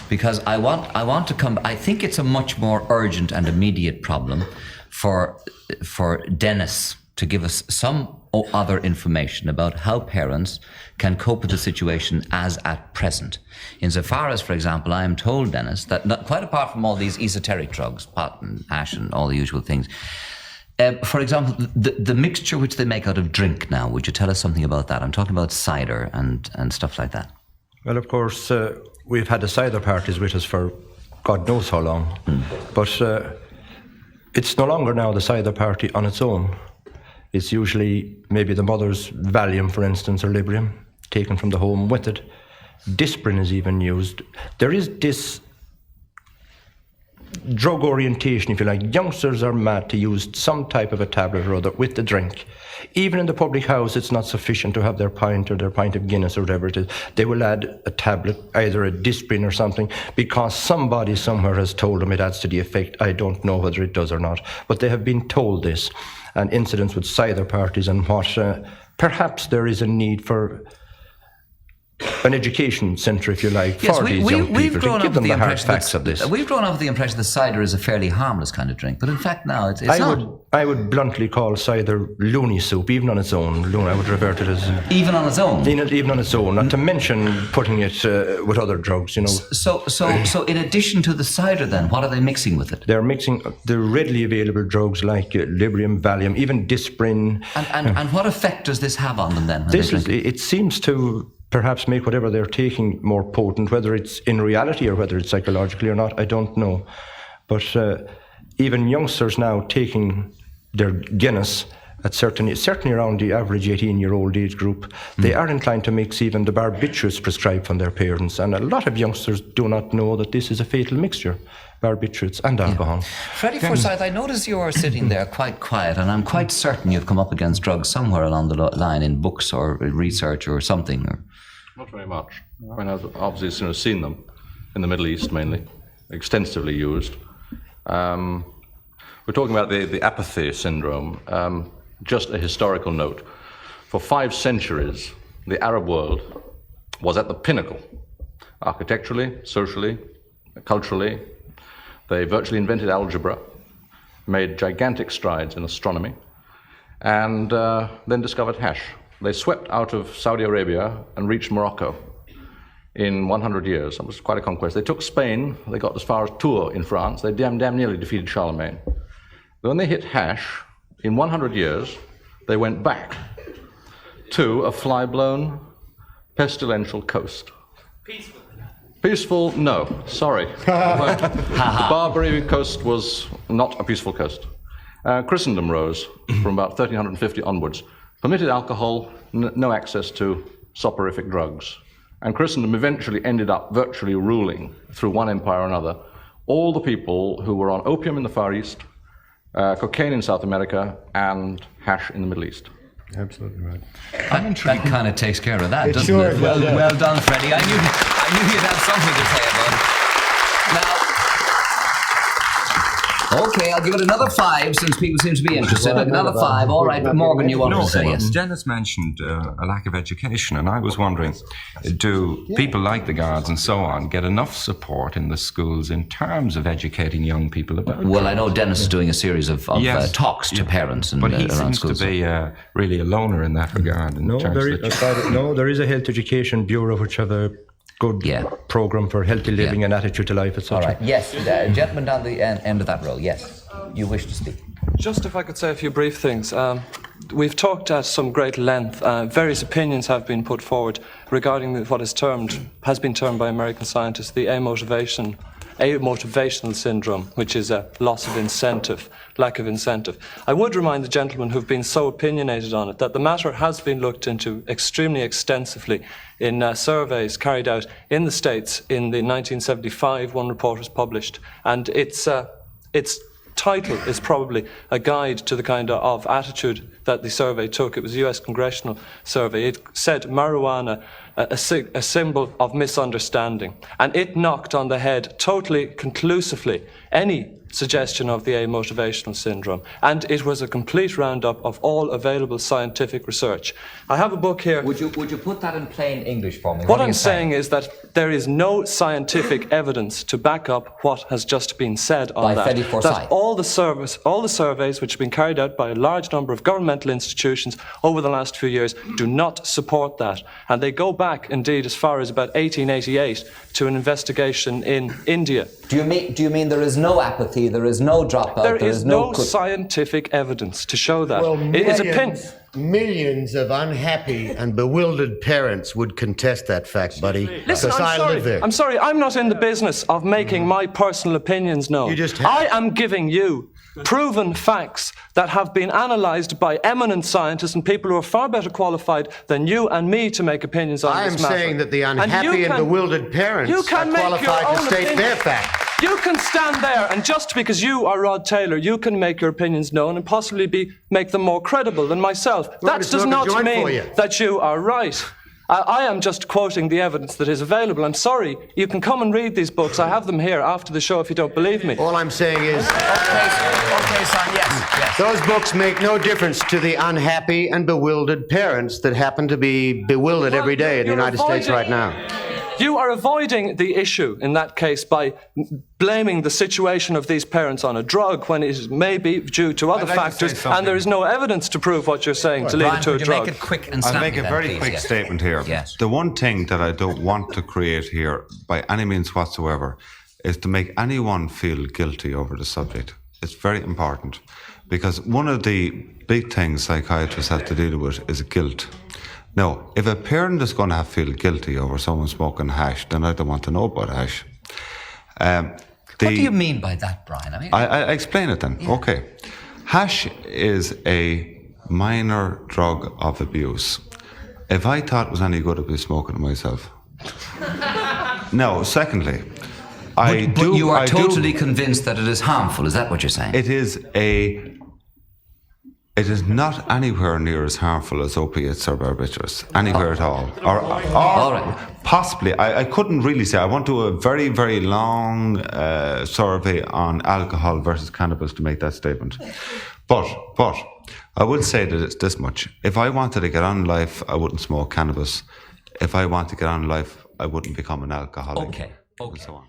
because I want to come. I think it's a much more urgent and immediate problem for Denis to give us some other information about how parents can cope with the situation as at present. Insofar as, for example, I am told, Denis, that quite apart from all these esoteric drugs, pot and hash and all the usual things, for example, the mixture which they make out of drink now, would you tell us something about that? I'm talking about cider and stuff like that. Well, of course, we've had the cider parties with us for God knows how long, but it's no longer now the cider party on its own. It's usually maybe the mother's Valium, for instance, or Librium, taken from the home with it. Disprin is even used. There is this drug orientation, if you like. Youngsters are mad to use some type of a tablet or other with the drink. Even in the public house, it's not sufficient to have their pint or their pint of Guinness or whatever it is. They will add a tablet, either a Disprin or something, because somebody somewhere has told them it adds to the effect. I don't know whether it does or not, but they have been told this. And incidents with cider parties and what perhaps there is a need for an education centre, if you like, for these young people to give them the hard facts of this. We've grown up with the impression that cider is a fairly harmless kind of drink, but in fact now it's not. I would bluntly call cider loony soup, even on its own. I would revert to it as... Even on its own? Even on its own, not to mention putting it with other drugs, you know. So in addition to the cider then, what are they mixing with it? They're mixing the readily available drugs like Librium, Valium, even Disprin. And what effect does this have on them then? It seems to perhaps make whatever they're taking more potent, whether it's in reality or whether it's psychologically or not, I don't know. But even youngsters now taking their Guinness at certainly around the average 18-year-old age group, they are inclined to mix even the barbiturates prescribed from their parents. And a lot of youngsters do not know that this is a fatal mixture, barbiturates and alcohol. Yeah. Freddie Forsyth, I notice you are sitting there quite quiet, and I'm quite certain you've come up against drugs somewhere along the line in books or research or something. Not very much. I mean, I've obviously seen them in the Middle East mainly, extensively used. We're talking about the apathy syndrome. Just a historical note. For 5 centuries, the Arab world was at the pinnacle, architecturally, socially, culturally. They virtually invented algebra, made gigantic strides in astronomy, and then discovered hash. They swept out of Saudi Arabia and reached Morocco in 100 years. That was quite a conquest. They took Spain, they got as far as Tours in France. They damn nearly defeated Charlemagne. But when they hit hash, in 100 years, they went back to a fly-blown, pestilential coast. Peaceful? Peaceful? No, sorry. The Barbary coast was not a peaceful coast. Christendom rose from about 1350 onwards. Permitted alcohol, no access to soporific drugs. And Christendom eventually ended up virtually ruling, through one empire or another, all the people who were on opium in the Far East, cocaine in South America, and hash in the Middle East. Absolutely right. That kind of takes care of that, doesn't it? Well done, Freddie. I knew you'd have something to say about it. Now, okay, I'll give it another 5 since people seem to be interested. Another 5. All right, Morgan, you wanted to say yes. Dennis mentioned a lack of education, and I was wondering, do people like the Guards and so on get enough support in the schools in terms of educating young people about it? Well, I know Dennis is doing a series of talks to parents and but he around seems schools. to be really a loner in that regard. There is a health education bureau which have a good program for healthy living and attitude to life, etc. All right, yes, gentleman down the end of that row, yes, you wish to speak. Just if I could say a few brief things. We've talked at some great length. Various opinions have been put forward regarding what has been termed by American scientists the amotivational syndrome, which is a loss of incentive, lack of incentive. I would remind the gentlemen who've been so opinionated on it that the matter has been looked into extremely extensively in surveys carried out in the States. In the 1975, one report was published, and its title is probably a guide to the kind of attitude that the survey took. It was a US congressional survey. It said marijuana a symbol of misunderstanding. And it knocked on the head totally conclusively any suggestion of the amotivational syndrome. And it was a complete roundup of all available scientific research. I have a book here. Would you put that in plain English for me? What I'm saying is that there is no scientific evidence to back up what has just been said on By that. Frederick Forsyth. That all the surveys which have been carried out by a large number of governmental institutions over the last few years do not support that. And they go back, indeed, as far as about 1888 to an investigation in India. Do you mean there is no apathy, there is no dropout, There is no scientific evidence to show that. Well, It is a pin. millions of unhappy and bewildered parents would contest that fact, buddy. Listen, because I live there. I'm sorry, I'm not in the business of making my personal opinions known. You just have. I am giving you proven facts that have been analysed by eminent scientists and people who are far better qualified than you and me to make opinions on I this am matter. saying that the And unhappy you and can- bewildered parents you are can make your qualified to own state opinion. their fact. You can stand there, and just because you are Rod Taylor, you can make your opinions known and possibly make them more credible than myself. That just does smoke a not joint for mean you. that you are right. I am just quoting the evidence that is available. I'm sorry, you can come and read these books. I have them here after the show if you don't believe me. All I'm saying is Okay, son, yes. those books make no difference to the unhappy and bewildered parents that happen to be bewildered every day in the You're United States right avoiding- now. You are avoiding the issue in that case by blaming the situation of these parents on a drug when it may be due to other I'd like to factors, say something. and there is no evidence to prove what you're saying to lead Brian, it to a would you drug. make it quick and I'll snappy make a then, very please? quick Yes. statement here. Yes. The one thing that I don't want to create here, by any means whatsoever, is to make anyone feel guilty over the subject. It's very important, because one of the big things psychiatrists have to deal with is guilt. Now, if a parent is going to feel guilty over someone smoking hash, then I don't want to know about hash. What do you mean by that, Brian? I mean, I explain it then. Okay. Hash is a minor drug of abuse. If I thought it was any good, I'd be smoking it myself. Now, secondly, but you are totally convinced that it is harmful. Is that what you're saying? It is not anywhere near as harmful as opiates or barbiturates, anywhere at all. Or All right. possibly, I couldn't really say. I want to do a very, very long survey on alcohol versus cannabis to make that statement. But I will say that it's this much. If I wanted to get on in life, I wouldn't smoke cannabis. If I want to get on in life, I wouldn't become an alcoholic. Okay. And so on.